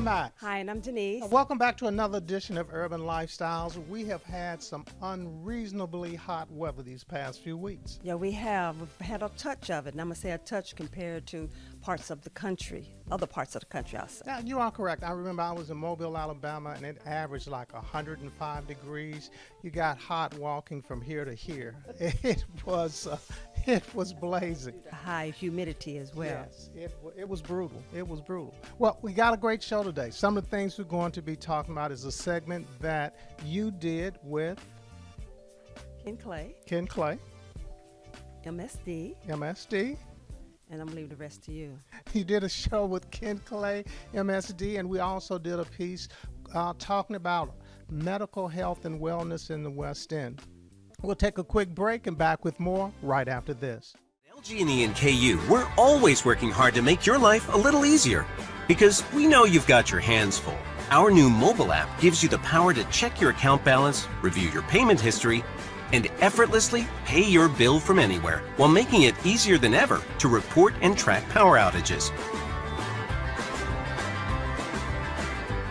I'm Max. Hi, and I'm Denise. Welcome back to another edition of Urban Lifestyles. We have had some unreasonably hot weather these past few weeks. Yeah, we have. We've had a touch of it, and I'm going to say a touch compared to parts of the country, other parts of the country, I'll say. Now, you are correct. I remember I was in Mobile, Alabama, and it averaged like 105 degrees. You got hot walking from here to here. It was blazing. High humidity as well. Yes, it was brutal. It was brutal. Well, we got a great show today. Some of the things we're going to be talking about is a segment that you did with Ken Clay, MSD, and I'm going to leave the rest to you. You did a show with Ken Clay, MSD, and we also did a piece talking about medical health and wellness in the West End. We'll take a quick break and back with more right after this. LG&E and KU, we're always working hard to make your life a little easier because we know you've got your hands full. Our new mobile app gives you the power to check your account balance, review your payment history, and effortlessly pay your bill from anywhere while making it easier than ever to report and track power outages.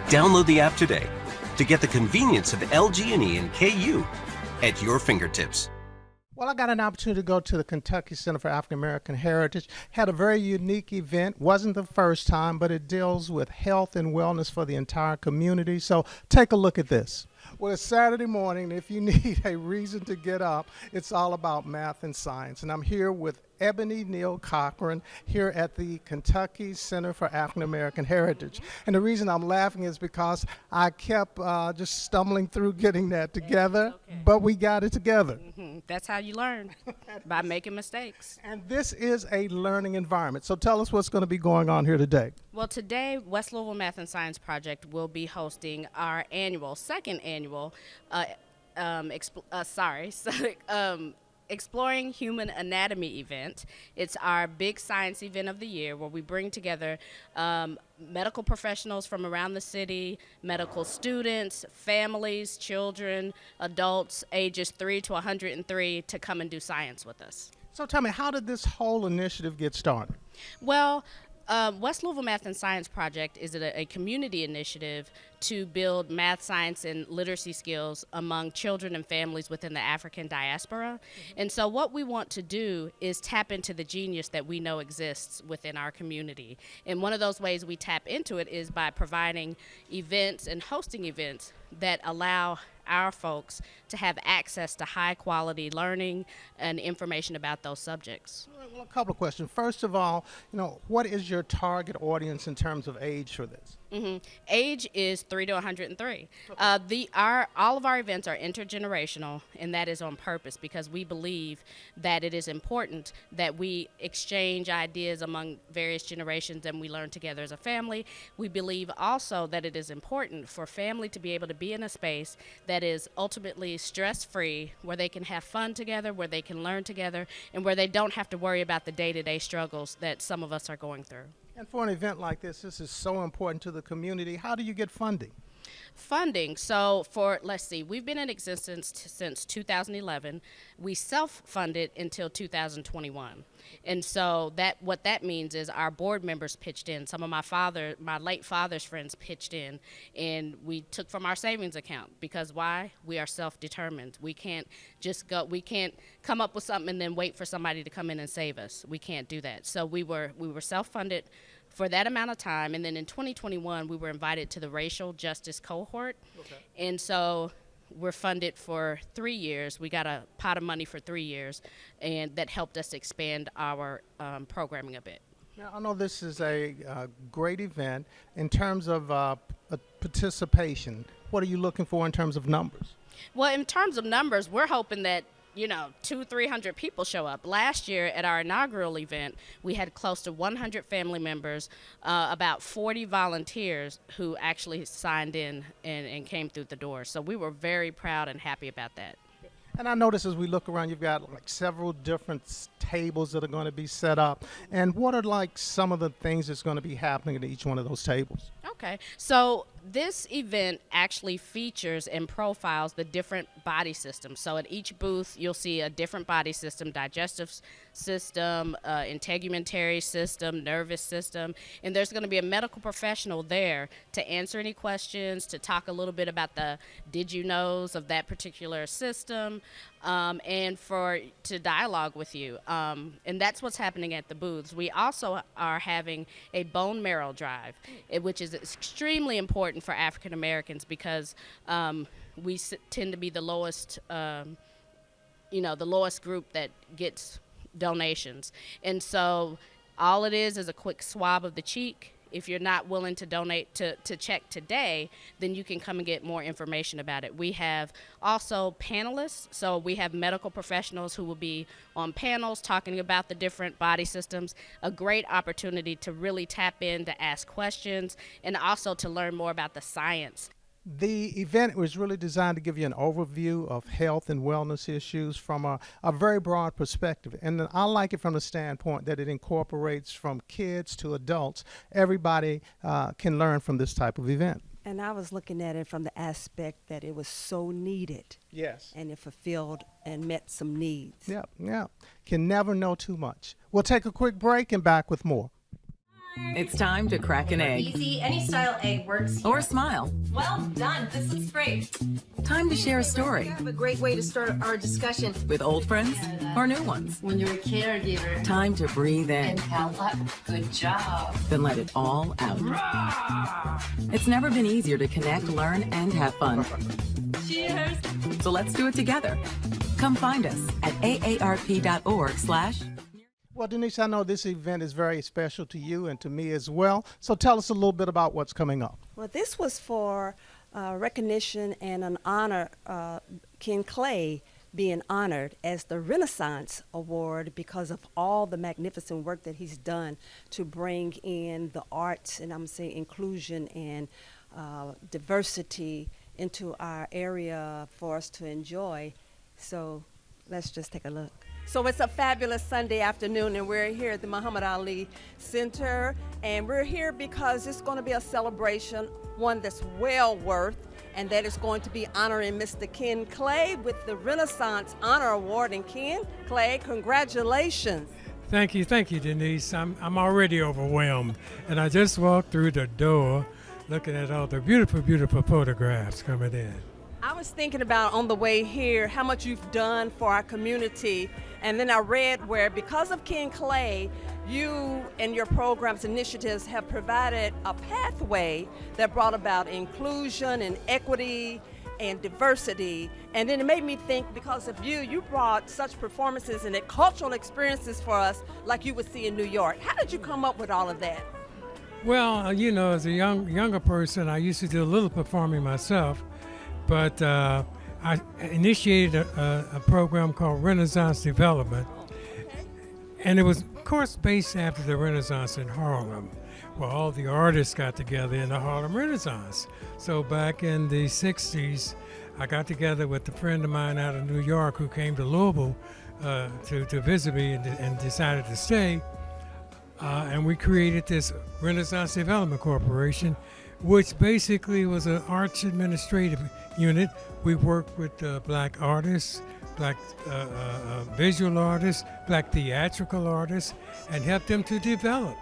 Download the app today to get the convenience of LG&E and KU at your fingertips. Well, I got an opportunity to go to the Kentucky Center for African American Heritage. Had a very unique event. Wasn't the first time, but it deals with health and wellness for the entire community. So take a look at this. Well, it's Saturday morning. If you need a reason to get up, it's all about math and science. And I'm here with Ebony Neal Cochran here at the Kentucky Center for African American Heritage. And the reason I'm laughing is because I kept just stumbling through getting that together, but we got it together. That's how you learn, by making mistakes. And this is a learning environment. So tell us what's going to be going on here today. Well, today, West Louisville Math and Science Project will be hosting our second annual, Exploring Human Anatomy event. It's our big science event of the year where we bring together medical professionals from around the city, medical students, families, children, adults, ages 3 to 103 to come and do science with us. So tell me, how did this whole initiative get started? Well, West Louisville Math and Science Project is a community initiative to build math, science, and literacy skills among children and families within the African diaspora. And so what we want to do is tap into the genius that we know exists within our community. And one of those ways we tap into it is by providing events and hosting events that allow our folks to have access to high quality learning and information about those subjects. Well, a couple of questions. First of all, what is your target audience in terms of age for this? Age is 3 to 103. All of our events are intergenerational, and that is on purpose because we believe that it is important that we exchange ideas among various generations and we learn together as a family. We believe also that it is important for family to be able to be in a space that is ultimately stress-free, where they can have fun together, where they can learn together, and where they don't have to worry about the day-to-day struggles that some of us are going through. And for an event like this is so important to the community. How do you get funding? Funding. So we've been in existence since 2011. We self-funded until 2021. And so what that means is our board members pitched in. Some of my late father's friends pitched in, and we took from our savings account because why? We are self-determined. We can't come up with something and then wait for somebody to come in and save us. We can't do that. So we were self-funded for that amount of time, and then in 2021 we were invited to the racial justice cohort. Okay. And so we're funded for 3 years. We got a pot of money for 3 years, and that helped us expand our programming a bit. Now, I know this is a great event. In terms of participation, what are you looking for in terms of numbers? Well, in terms of numbers, we're hoping that 200-300 people show up. Last year at our inaugural event, we had close to 100 family members, about 40 volunteers who actually signed in and came through the door. So we were very proud and happy about that. And I notice as we look around, you've got like several different tables that are going to be set up. And what are like some of the things that's going to be happening at each one of those tables? Okay. So This event actually features and profiles the different body systems. So at each booth, you'll see a different body system: digestive system, integumentary system, nervous system. And there's going to be a medical professional there to answer any questions, to talk a little bit about the did you knows of that particular system, and to dialogue with you. And that's what's happening at the booths. We also are having a bone marrow drive, which is extremely important for African Americans because we tend to be the lowest, the lowest group that gets donations. And so all it is a quick swab of the cheek. If you're not willing to donate to check today, then you can come and get more information about it. We have also panelists. So we have medical professionals who will be on panels talking about the different body systems. A great opportunity to really tap in, to ask questions, and also to learn more about the science. The event was really designed to give you an overview of health and wellness issues from a very broad perspective. And I like it from the standpoint that it incorporates from kids to adults. Everybody can learn from this type of event. And I was looking at it from the aspect that it was so needed. Yes. And it fulfilled and met some needs. Yeah. Can never know too much. We'll take a quick break and back with more. It's time to crack an egg. Easy, any style egg works. Or smile. Well done, this looks great. Time to share a story. We have a great way to start our discussion. With old friends or new ones. When you're a caregiver. Time to breathe in. And count up. Good job. Then let it all out. It's never been easier to connect, learn, and have fun. Cheers. So let's do it together. Come find us at aarp.org/ Well, Denise, I know this event is very special to you and to me as well. So tell us a little bit about what's coming up. Well, this was for recognition and an honor, Ken Clay being honored as the Renaissance Award because of all the magnificent work that he's done to bring in the arts, and I'm saying inclusion and diversity into our area for us to enjoy. So let's just take a look. So it's a fabulous Sunday afternoon, and we're here at the Muhammad Ali Center, and we're here because it's going to be a celebration, one that's well worth, and that is going to be honoring Mr. Ken Clay with the Renaissance Honor Award. And Ken Clay, congratulations. Thank you, Denise. I'm already overwhelmed, and I just walked through the door looking at all the beautiful photographs coming in. I was thinking about on the way here how much you've done for our community, and then I read where because of Ken Clay, you and your programs, initiatives have provided a pathway that brought about inclusion and equity and diversity. And then it made me think, because of you, you brought such performances and cultural experiences for us like you would see in New York. How did you come up with all of that? Well, as a younger person, I used to do a little performing myself, but I initiated a program called Renaissance Development, and it was, of course, based after the Renaissance in Harlem, where all the artists got together in the Harlem Renaissance. So back in the 60s, I got together with a friend of mine out of New York who came to Louisville to visit me and decided to stay, and we created this Renaissance Development Corporation, which basically was an arts administrative unit. We worked with black artists, black visual artists, black theatrical artists, and helped them to develop,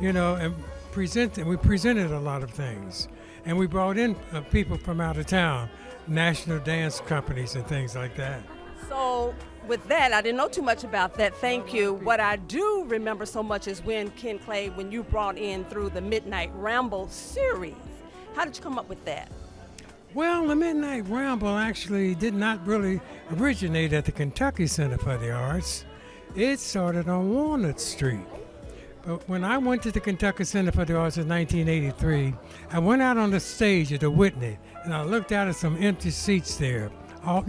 and present. And we presented a lot of things. And we brought in people from out of town, national dance companies and things like that. So with that, I didn't know too much about that. Thank you. What I do remember so much is when Ken Clay, when you brought in through the Midnight Ramble series. How did you come up with that? Well, the Midnight Ramble actually did not really originate at the Kentucky Center for the Arts. It started on Walnut Street. But when I went to the Kentucky Center for the Arts in 1983, I went out on the stage at the Whitney, and I looked out at some empty seats there, all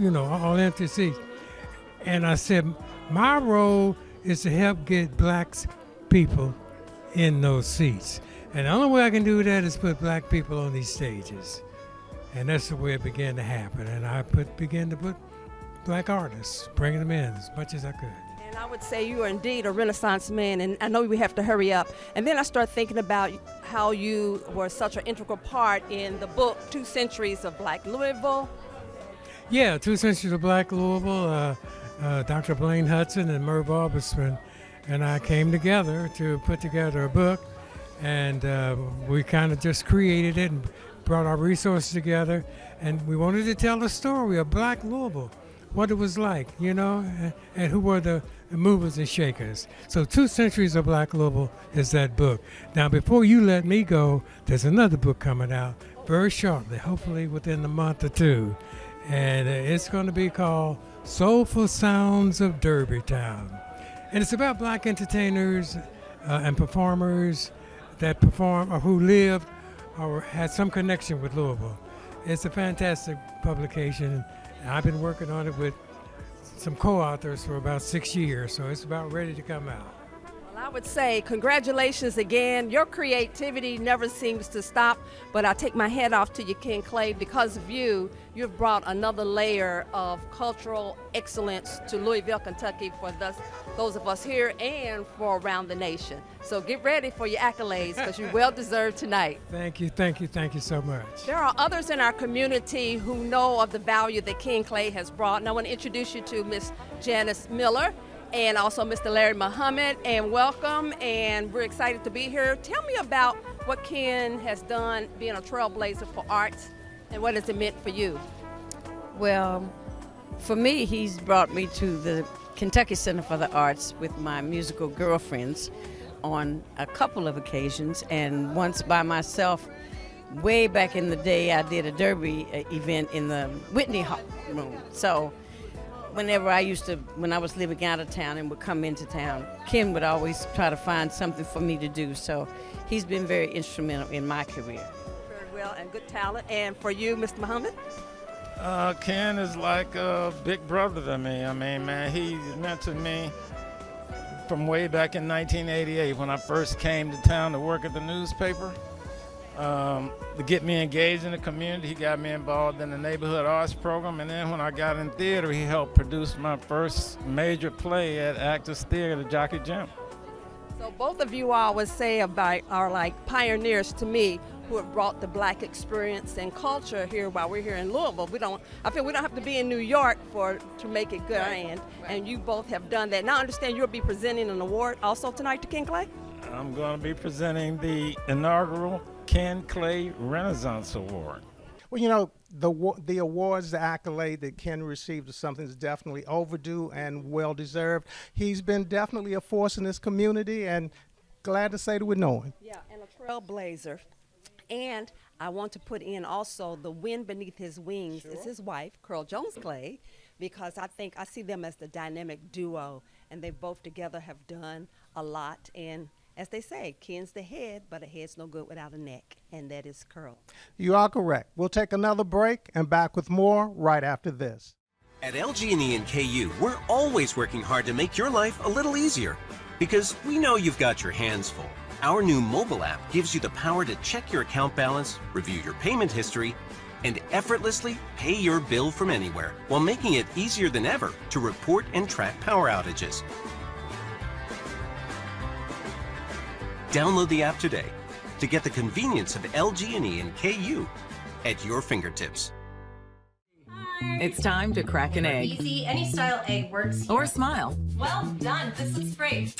empty seats. And I said, my role is to help get black people in those seats. And the only way I can do that is put black people on these stages. And that's the way it began to happen. And I began to put black artists, bringing them in as much as I could. And I would say you are indeed a Renaissance man, and I know we have to hurry up. And then I start thinking about how you were such an integral part in the book, 2 Centuries of Black Louisville. Yeah, 2 Centuries of Black Louisville, Dr. Blaine Hudson and Merv Arbisman and I came together to put together a book, and we kind of just created it and brought our resources together, and we wanted to tell the story of Black Louisville, what it was like, you know, and who were the movers and shakers. So 2 Centuries of Black Louisville is that book. Now, before you let me go, there's another book coming out very shortly, hopefully within a month or two, and it's going to be called Soulful Sounds of Derbytown. And it's about black entertainers and performers that perform or who lived or had some connection with Louisville. It's a fantastic publication. I've been working on it with some co-authors for about 6 years, so it's about ready to come out. Well, I would say congratulations again. Your creativity never seems to stop, but I take my hat off to you, Ken Clay. Because of you, you've brought another layer of cultural excellence to Louisville, Kentucky for those of us here and for around the nation. So get ready for your accolades, because you're well deserved tonight. Thank you so much. There are others in our community who know of the value that Ken Clay has brought, and I want to introduce you to Miss Janice Miller and also Mr. Larry Muhammad, and welcome, and we're excited to be here. Tell me about what Ken has done being a trailblazer for arts, and what has it meant for you? Well, for me, he's brought me to the Kentucky Center for the Arts with my musical girlfriends on a couple of occasions, and once by myself. Way back in the day, I did a derby event in the Whitney room. So whenever when I was living out of town and would come into town, Ken would always try to find something for me to do. So he's been very instrumental in my career. Very well, and good talent. And for you, Mr. Muhammad? Ken is like a big brother to me. I mean, man, he mentored me from way back in 1988 when I first came to town to work at the newspaper. To get me engaged in the community, he got me involved in the neighborhood arts program, and then when I got in theater, he helped produce my first major play at Actors Theater, the Jockey Gym. So both of you all would say are like pioneers to me, who have brought the black experience and culture here while we're here in Louisville. I feel we don't have to be in New York to make it grand, and you both have done that. Now I understand you'll be presenting an award also tonight to Ken Clay? I'm going to be presenting the inaugural Ken Clay Renaissance Award. Well, you know, the awards, the accolade that Ken received is something that's definitely overdue and well-deserved. He's been definitely a force in this community, and glad to say that we know him. Yeah, and a trailblazer. And I want to put in also the wind beneath his wings is his wife, Curl Jones Clay, because I see them as the dynamic duo, and they both together have done a lot. And as they say, Ken's the head, but a head's no good without a neck, and that is Curl. You are correct. We'll take another break and back with more right after this. At LG&E and KU, we're always working hard to make your life a little easier, because we know you've got your hands full. Our new mobile app gives you the power to check your account balance, review your payment history, and effortlessly pay your bill from anywhere, while making it easier than ever to report and track power outages. Download the app today to get the convenience of LG&E and KU at your fingertips. It's time to crack an egg. Easy, any style egg works here. Or smile. Well done, this looks great.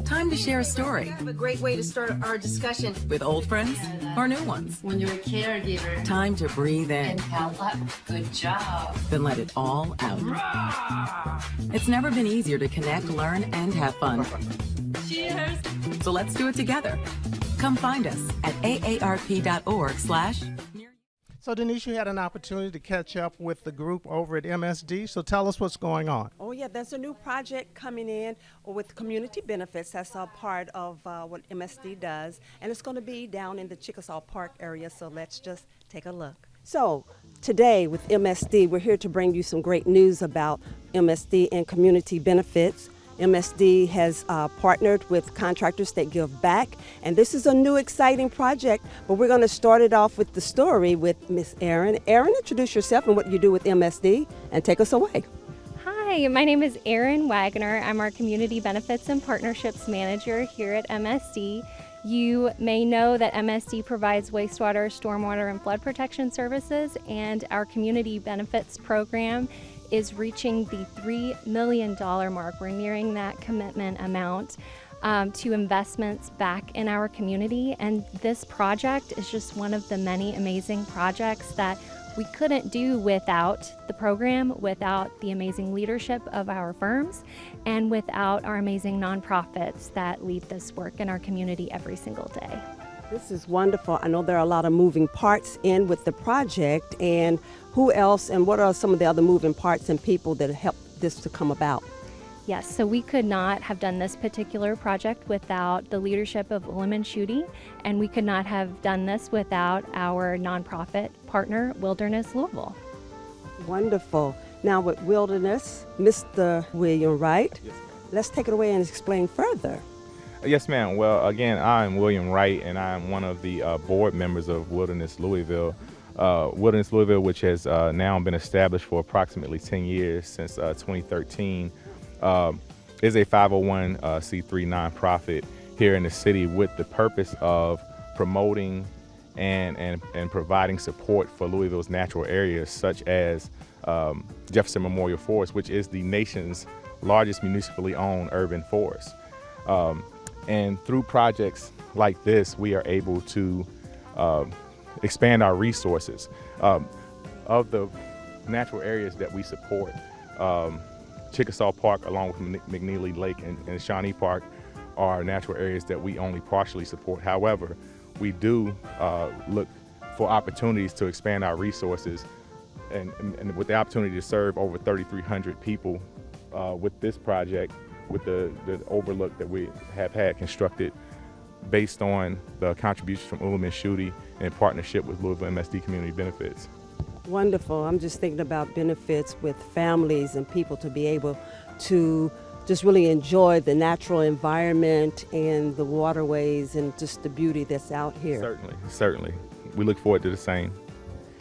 Time to share a story I have a great way to start our discussion. with old friends or new ones. When you're a caregiver Time to breathe in, and help up, good job. then let it all out. It's never been easier to connect, learn, and have fun. Cheers. So let's do it together. Come find us at aarp.org/. So Denise, you had an opportunity to catch up with the group over at MSD, so tell us what's going on. Oh yeah, there's a new project coming in with community benefits. That's a part of what MSD does, and it's going to be down in the Chickasaw Park area, so let's just take a look. So today with MSD, we're here to bring you some great news about MSD and community benefits. MSD has partnered with contractors that give back, and this is a new exciting project, but we're going to start it off with the story with Miss Erin. Erin, introduce yourself and what you do with MSD, and take us away. Hi, Hi, my name is Erin Wagner. I'm our Community Benefits and Partnerships Manager here at MSD. You may know that MSD provides wastewater, stormwater, and flood protection services, and our Community Benefits program is reaching the $3 million mark. We're nearing that commitment amount to investments back in our community, and this project is just one of the many amazing projects that we couldn't do without the program, without the amazing leadership of our firms, and without our amazing nonprofits that lead this work in our community every single day. This is wonderful. I know there are a lot of moving parts in with the project, and who else and what are some of the other moving parts and people that helped this to come about? Yes, so we could not have done this particular project without the leadership of Ullman & Schutte, and we could not have done this without our nonprofit partner, Wilderness Louisville. Wonderful. Now with Wilderness, Mr. William Wright, Yes, ma'am. let's take it away and explain further. Yes, ma'am. Well, again, I'm William Wright, and I'm one of the board members of Wilderness Louisville. Wilderness Louisville, which has now been established for approximately 10 years, since 2013, is a 501c3 nonprofit here in the city with the purpose of promoting and providing support for Louisville's natural areas, such as Jefferson Memorial Forest, which is the nation's largest municipally owned urban forest. And through projects like this, we are able to expand our resources. Of the natural areas that we support, Chickasaw Park, along with McNeely Lake and Shawnee Park, are natural areas that we only partially support. However, we do look for opportunities to expand our resources, and with the opportunity to serve over 3,300 people with this project, with the overlook that we have had constructed based on the contributions from Ullman & Schutte in partnership with Louisville MSD Community Benefits. Wonderful. I'm just thinking about benefits with families and people to be able to just really enjoy the natural environment and the waterways and just the beauty that's out here. Certainly. We look forward to the same.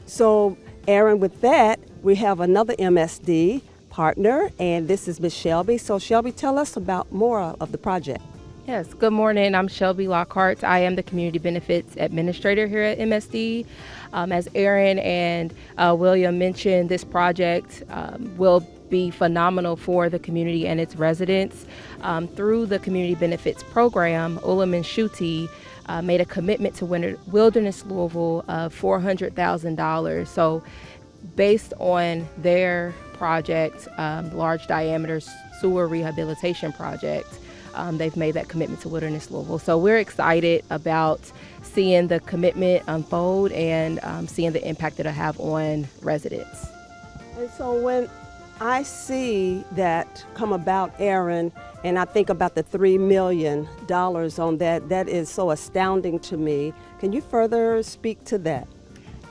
So, Aaron, with that, we have another MSD partner, and this is Ms. Shelby. So, Shelby, tell us about more of the project. Yes, good morning. I'm Shelby Lockhart. I am the Community Benefits Administrator here at MSD. As Aaron and William mentioned, this project will be phenomenal for the community and its residents. Through the Community Benefits Program, Ullman & Schutte made a commitment to Wilderness Louisville of $400,000. So based on their project, large diameter sewer rehabilitation project, they've made that commitment to Wilderness Louisville. So we're excited about seeing the commitment unfold and seeing the impact it'll have on residents. And so when I see that come about, Aaron, and I think about the $3 million on that, that is so astounding to me. Can you further speak to that?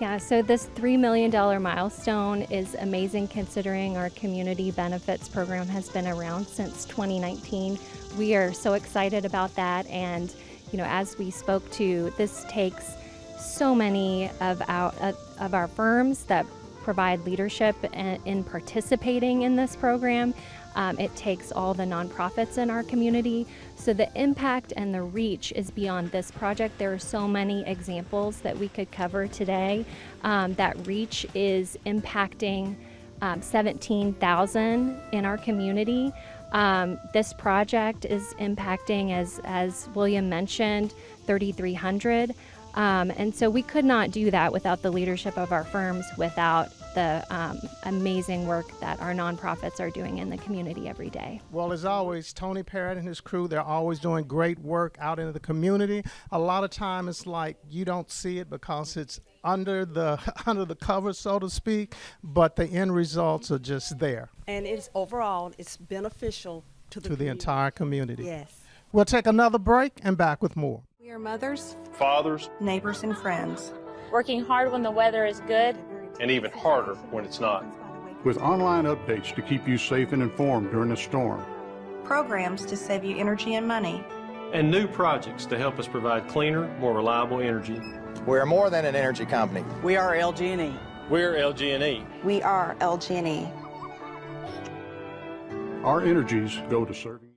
Yeah, so this $3 million milestone is amazing considering our community benefits program has been around since 2019. We are so excited about that, and as we spoke to, this takes so many of our firms that provide leadership in participating in this program. It takes all the nonprofits in our community. So the impact and the reach is beyond this project. There are so many examples that we could cover today. That reach is impacting 17,000 in our community. This project is impacting, as William mentioned, 3,300. And so we could not do that without the leadership of our firms, without the amazing work that our nonprofits are doing in the community every day. Well, as always, Tony Parrott and his crew, they're always doing great work out in the community. A lot of time it's like you don't see it because it's under the cover, so to speak, but the end results are just there. And it's beneficial to the entire community. Yes. We'll take another break and back with more. We are mothers, fathers, neighbors, and friends. Working hard when the weather is good, and even harder when it's not. With online updates to keep you safe and informed during the storm. Programs to save you energy and money. And new projects to help us provide cleaner, more reliable energy. We're more than an energy company. We are LG&E. We're LG&E. We are LG&E. Our energies go to serving.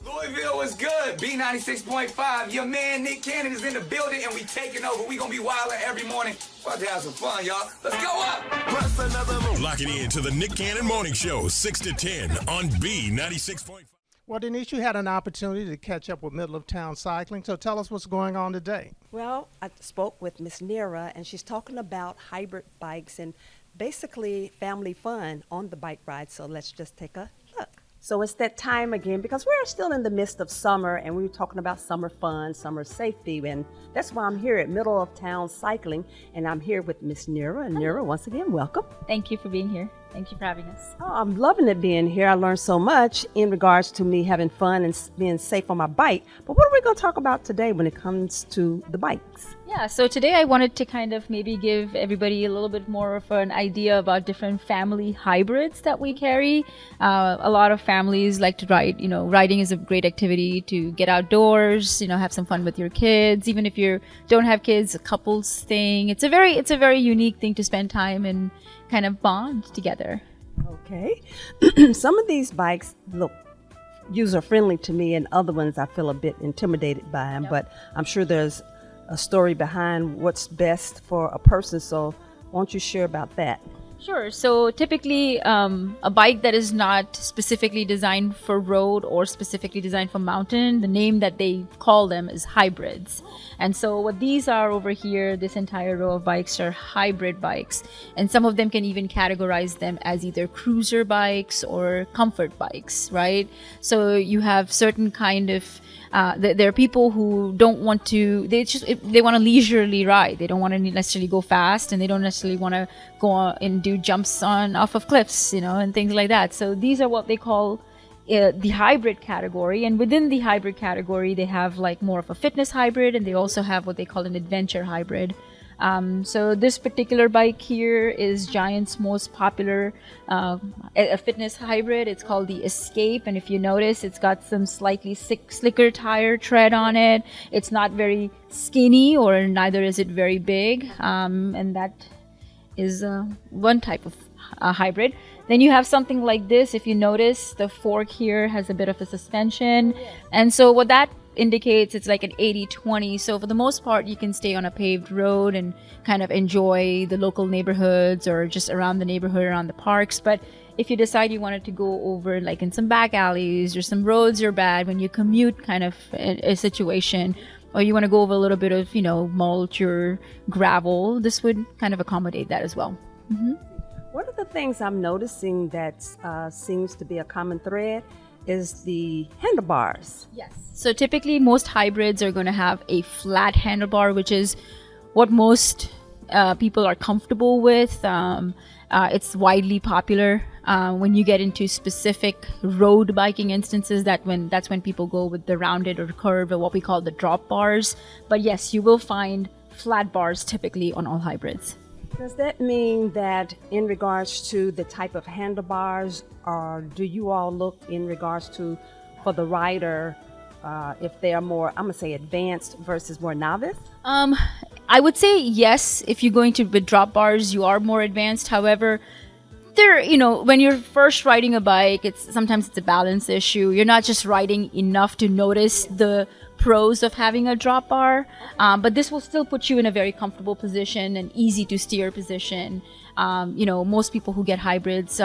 Louisville was good. B96.5. Your man Nick Cannon is in the building, and we taking over. We gonna be wilding every morning. About to have some fun, y'all. Let's go up. Lock it in to the Nick Cannon Morning Show, 6 to 10 on B96.5. Well, Denise, you had an opportunity to catch up with Middle of Town Cycling, so tell us what's going on today. Well, I spoke with Miss Nira, and she's talking about hybrid bikes and basically family fun on the bike ride. So let's just take a look. So it's that time again because we're still in the midst of summer and we were talking about summer fun, summer safety, and that's why I'm here at Middle of Town Cycling, and I'm here with Miss Nira. And Nira, once again, welcome. Thank you for being here. Thank you for having us. Oh, I'm loving it being here. I learned so much in regards to me having fun and being safe on my bike. But what are we going to talk about today when it comes to the bikes? Yeah, so today I wanted to kind of maybe give everybody a little bit more of an idea about different family hybrids that we carry. A lot of families like to ride. You know, riding is a great activity to get outdoors, you know, have some fun with your kids. Even if you don't have kids, a couples thing. It's a very unique thing to spend time and kind of bond together. Okay. Some of these bikes look user friendly to me, and other ones I feel a bit intimidated by them, but I'm sure there's a story behind what's best for a person. So why don't you share about that? Sure. So typically a bike that is not specifically designed for road or specifically designed for mountain, the name that they call them is hybrids. And so what these are over here, this entire row of bikes are hybrid bikes. And some of them can even categorize them as either cruiser bikes or comfort bikes, right? So you have certain kind of there are people who don't want to, they want to leisurely ride. They don't want to necessarily go fast, and they don't necessarily want to go and do jumps off of cliffs, you know, and things like that. So these are what they call the hybrid category. And within the hybrid category, they have like more of a fitness hybrid, and they also have what they call an adventure hybrid. So this particular bike here is Giant's most popular a fitness hybrid. It's called the Escape, and if you notice, it's got some slightly slicker tire tread on it. It's not very skinny, or neither is it very big, and that is one type of hybrid. Then you have something like this. If you notice, the fork here has a bit of a suspension, and so what that indicates, it's like an 80-20. So for the most part, you can stay on a paved road and kind of enjoy the local neighborhoods or just around the neighborhood, around the parks. But if you decide you wanted to go over like in some back alleys or some roads are bad when you commute kind of a situation, or you want to go over a little bit of, you know, mulch or gravel, this would kind of accommodate that as well. Mm-hmm. One of the things I'm noticing that seems to be a common thread is the handlebars. Yes. So typically most hybrids are going to have a flat handlebar, which is what most people are comfortable with. It's widely popular. When you get into specific road biking instances, that's when people go with the rounded or curved, or what we call the drop bars. But yes, you will find flat bars typically on all hybrids. Does that mean that in regards to the type of handlebars, or do you all look in regards to, for the rider, if they are more, I'm going to say advanced versus more novice? I would say yes. If you're going to with drop bars, you are more advanced. However, there, you know, when you're first riding a bike, sometimes it's a balance issue. You're not just riding enough to notice the pros of having a drop bar, but this will still put you in a very comfortable position and easy to steer position. You know, most people who get hybrids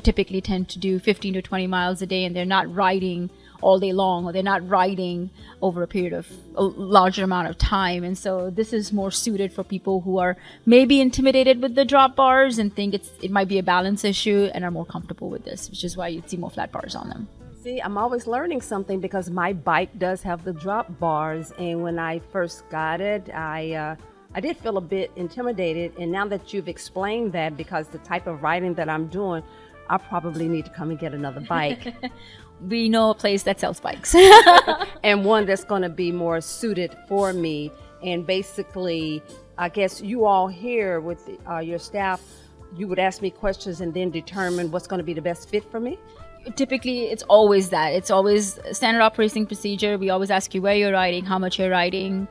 typically tend to do 15 to 20 miles a day, and they're not riding all day long, or they're not riding over a period of a larger amount of time. And so this is more suited for people who are maybe intimidated with the drop bars and think it might be a balance issue and are more comfortable with this, which is why you'd see more flat bars on them. See, I'm always learning something because my bike does have the drop bars, and when I first got it, I did feel a bit intimidated. And now that you've explained that, because the type of riding that I'm doing, I probably need to come and get another bike. We know a place that sells bikes. And one that's going to be more suited for me. And basically, I guess you all here with your staff, you would ask me questions and then determine what's going to be the best fit for me? Typically, it's always that. It's always standard operating procedure. We always ask you where you're riding, how much you're riding,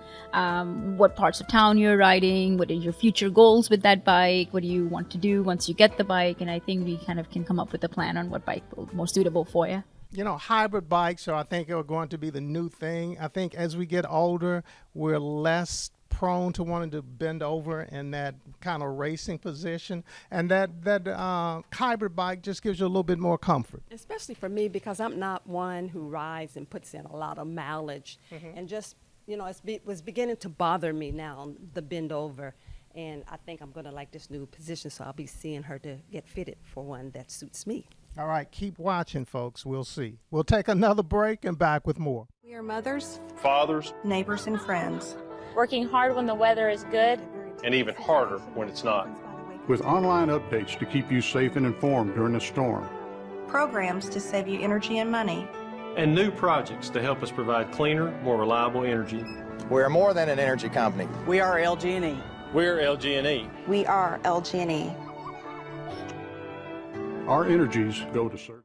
what parts of town you're riding, what are your future goals with that bike, what do you want to do once you get the bike, and I think we kind of can come up with a plan on what bike will be more suitable for you. You know, hybrid bikes I think, are going to be the new thing. I think as we get older, we're less prone to wanting to bend over in that kind of racing position, and that hybrid bike just gives you a little bit more comfort. Especially for me, because I'm not one who rides and puts in a lot of mileage, and just, you know, it was beginning to bother me now, the bend over. And I think I'm going to like this new position, so I'll be seeing her to get fitted for one that suits me. All right, keep watching, folks. We'll see. We'll take another break and back with more. We are mothers, Fathers, neighbors, and friends. Working hard when the weather is good. and even harder when it's not. With online updates to keep you safe and informed during the storm. Programs to save you energy and money. And new projects to help us provide cleaner, more reliable energy. We're more than an energy company. We are LG&E. We're LG&E. We are LG&E. Our energies go to serving.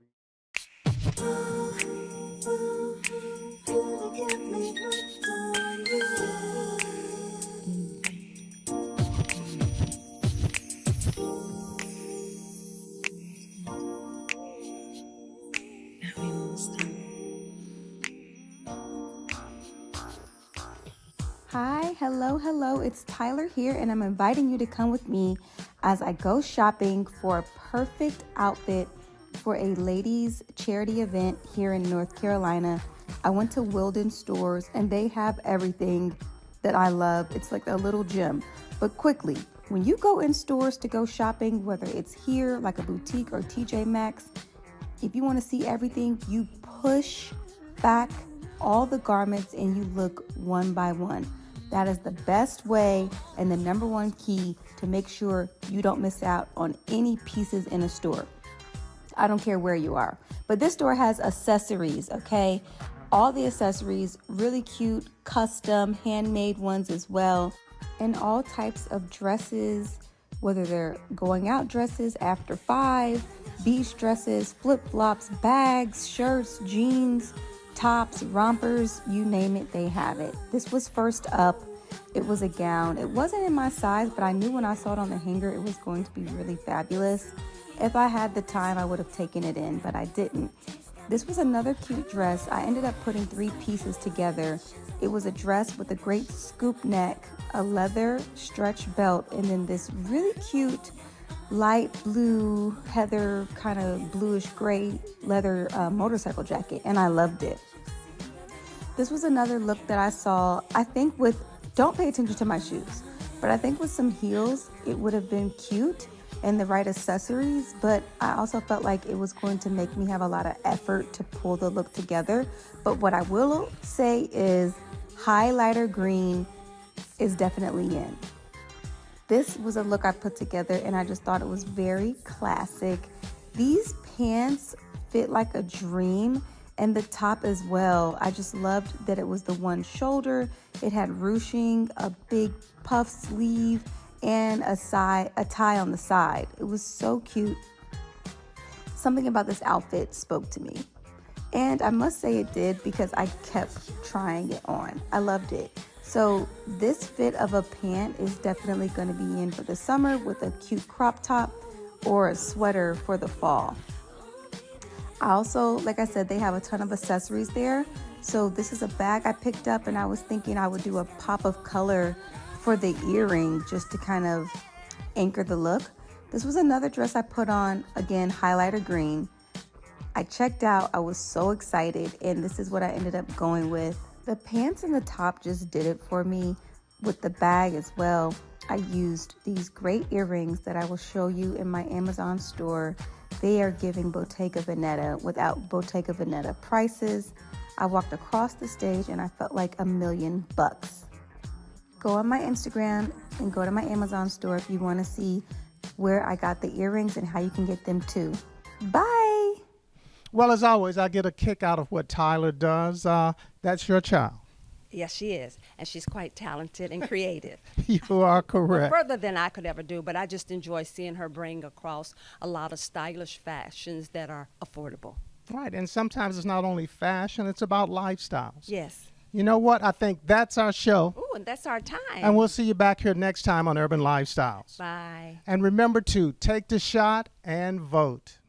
Hi, hello, it's Tyler here, and I'm inviting you to come with me as I go shopping for a perfect outfit for a ladies' charity event here in North Carolina. I went to Wilden Stores, and they have everything that I love. It's like a little gym. But quickly, when you go in stores to go shopping, whether it's here, like a boutique, or TJ Maxx, if you want to see everything, you push back all the garments and you look one by one. That is the best way and the number one key to make sure you don't miss out on any pieces in a store. I don't care where you are. But this store has accessories, okay? All the accessories, really cute, custom, handmade ones as well. And all types of dresses, whether they're going out dresses after 5, beach dresses, flip-flops, bags, shirts, jeans, tops, rompers, you name it, they have it. This was first up. It was a gown. It wasn't in my size, but I knew when I saw it on the hanger, it was going to be really fabulous. If I had the time, I would have taken it in, but I didn't. This was another cute dress. I ended up putting 3 pieces together. It was a dress with a great scoop neck, a leather stretch belt, and then this really cute light blue, heather, kind of bluish gray leather motorcycle jacket, and I loved it. This was another look that I saw, I think don't pay attention to my shoes, but I think with some heels, it would have been cute and the right accessories, but I also felt like it was going to make me have a lot of effort to pull the look together. But what I will say is highlighter green is definitely in. This was a look I put together and I just thought it was very classic. These pants fit like a dream, and the top as well. I just loved that it was the one shoulder. It had ruching, a big puff sleeve, and a tie on the side. It was so cute. Something about this outfit spoke to me. And I must say it did, because I kept trying it on. I loved it. So this fit of a pant is definitely going to be in for the summer with a cute crop top or a sweater for the fall. I also, like I said, they have a ton of accessories there. So this is a bag I picked up, and I was thinking I would do a pop of color for the earring just to kind of anchor the look. This was another dress I put on, again, highlighter green. I checked out, I was so excited, and this is what I ended up going with. The pants and the top just did it for me. With the bag as well, I used these great earrings that I will show you in my Amazon store. They are giving Bottega Veneta without Bottega Veneta prices. I walked across the stage and I felt like $1,000,000. Go on my Instagram and go to my Amazon store if you want to see where I got the earrings and how you can get them too. Bye! Well, as always, I get a kick out of what Tyler does. That's your child. Yes, she is. And she's quite talented and creative. You are correct. Further than I could ever do, but I just enjoy seeing her bring across a lot of stylish fashions that are affordable. Right, and sometimes it's not only fashion, it's about lifestyles. Yes. You know what? I think that's our show. Ooh, and that's our time. And we'll see you back here next time on Urban Lifestyles. Bye. And remember to take the shot and vote.